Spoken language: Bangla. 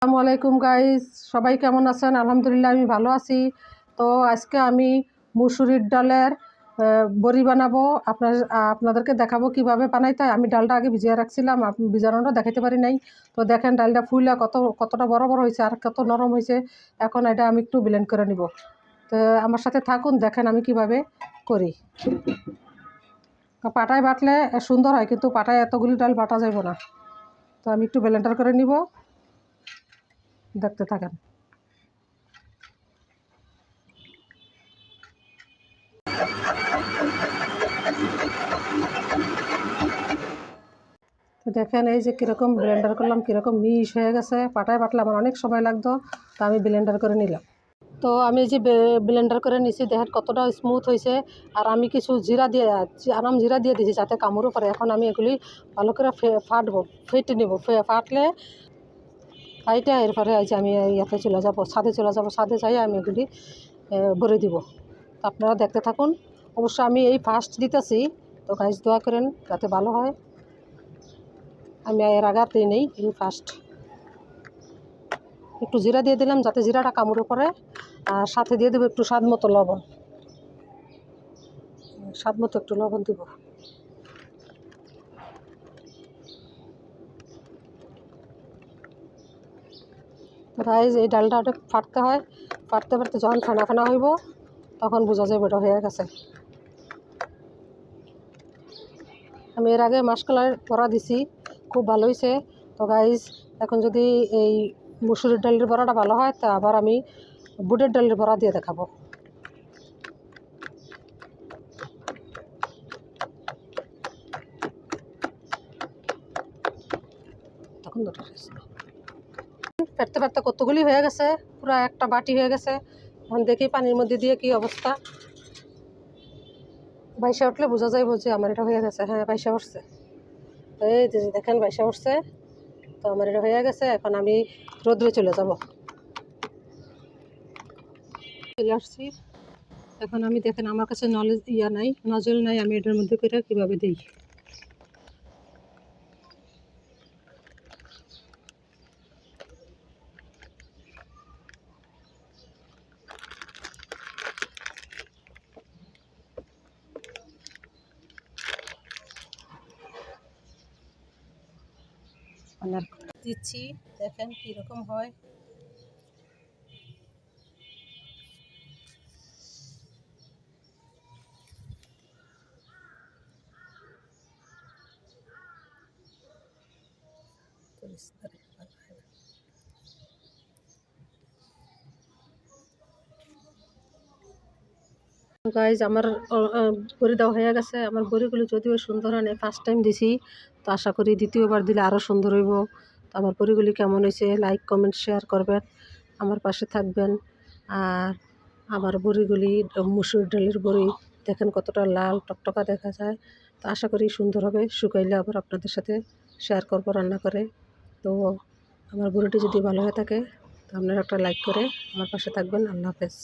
আসসালামু আলাইকুম গাইস, সবাই কেমন আছেন? আলহামদুলিল্লাহ আমি ভালো আছি। তো আজকে আমি মুসুরির ডালের বড়ি বানাবো। আপনাদেরকে দেখাবো কিভাবে বানাইতে হয়। আমি ডালটা আগে ভিজিয়ে রাখছিলাম, ভিজানোটা দেখাতে পারি নাই। তো দেখেন ডালটা ফুইলা কতটা বড় বড় হয়েছে আর কত নরম হয়েছে। এখন এটা আমি একটু ব্লেন্ড করে নিব। তো আমার সাথে থাকুন, দেখেন আমি কিভাবে করি। পাটায় বাটলে সুন্দর হয়, কিন্তু পাটায় এতগুলি ডাল বাটা যাব না। তো আমি একটু ব্লেন্ডার করে নিব, দেখতে থাকেন। তো দেখেন এই যে কীরকম ব্লেন্ডার করলাম, কীরকম মিশ হয়ে গেছে। পাটায় বাটলে আমার অনেক সময় লাগতো, তো আমি ব্লেন্ডার করে নিলাম। তো আমি এই যে ব্লেন্ডার করে নিছি, দেখেন কতটা স্মুথ হয়েছে। আর আমি কিছু জিরা দিয়ে দিয়েছি যাতে কামড়ও পারে। এখন আমি এগুলি ভালো করে ফেটে নেব। ফাটলে এরপরে এই যে আমি ছাদে চলে যাব। ছাদে যাই আমি এগুলি ভরে দিব। তো আপনারা দেখতে থাকুন। অবশ্য আমি এই ফার্স্ট দিতেছি, তো গাইজ দোয়া করেন যাতে ভালো হয়। আমি এর আগাতেই নেই, এই ফার্স্ট। একটু জিরা দিয়ে দিলাম যাতে জিরাটা কামড়ে পড়ে। আর সাথে দিয়ে দেবো একটু স্বাদ মতো একটু লবণ দিব। রাইস এই ডালটা ওটা ফাটতে হয়। ফাটতে যখন ফেনা ফেনা হইব তখন বোঝা যায় ওটা হয়ে গেছে। আমি এর আগে মাসকলাইয়ের বড়া দিছি, খুব ভালো হয়েছে। তো গাইজ এখন যদি এই মুসুরির ডালের বড়াটা ভালো হয়, তা আবার আমি বুটের ডালের বড়া দিয়ে দেখাবো। তখন ফেটতে কতগুলি হয়ে গেছে, পুরো একটা বাটি হয়ে গেছে। এখন দেখি পানির মধ্যে দিয়ে কি অবস্থা। বাইসা উঠলে বোঝা যায় যে আমার এটা হয়ে গেছে। হ্যাঁ, বাইসা উঠছে। এই যে দেখেন বাইসা উঠছে। তো আমার এটা হয়ে গেছে। এখন আমি রোদ্রে চলে যাব। চলে আসছি। এখন আমি দেখেন আমার কাছে নজল নাই, আমি এটার মধ্যে করে কীভাবে দিই। দিচ্ছি, দেখেন কীরকম হয়। গাইজ আমার বড়ি দেওয়া হয়ে গেছে। আমার বড়িগুলো যদিও সুন্দর হয় না, ফার্স্ট টাইম দিছি, তো আশা করি দ্বিতীয়বার দিলে আরও সুন্দর হইব। তো আমার বড়িগুলি কেমন হয়েছে লাইক কমেন্ট শেয়ার করবেন, আমার পাশে থাকবেন। আর আমার বড়িগুলি মুসুর ডালের বড়ি দেখেন কতটা লাল টকটকা দেখা যায়। তো আশা করি সুন্দর হবে। শুকাইলে আবার আপনাদের সাথে শেয়ার করব রান্না করে। তো আমার বড়িটি যদি ভালো হয়ে থাকে তো আপনারা একটা লাইক করে আমার পাশে থাকবেন। আল্লাহ হাফেজ।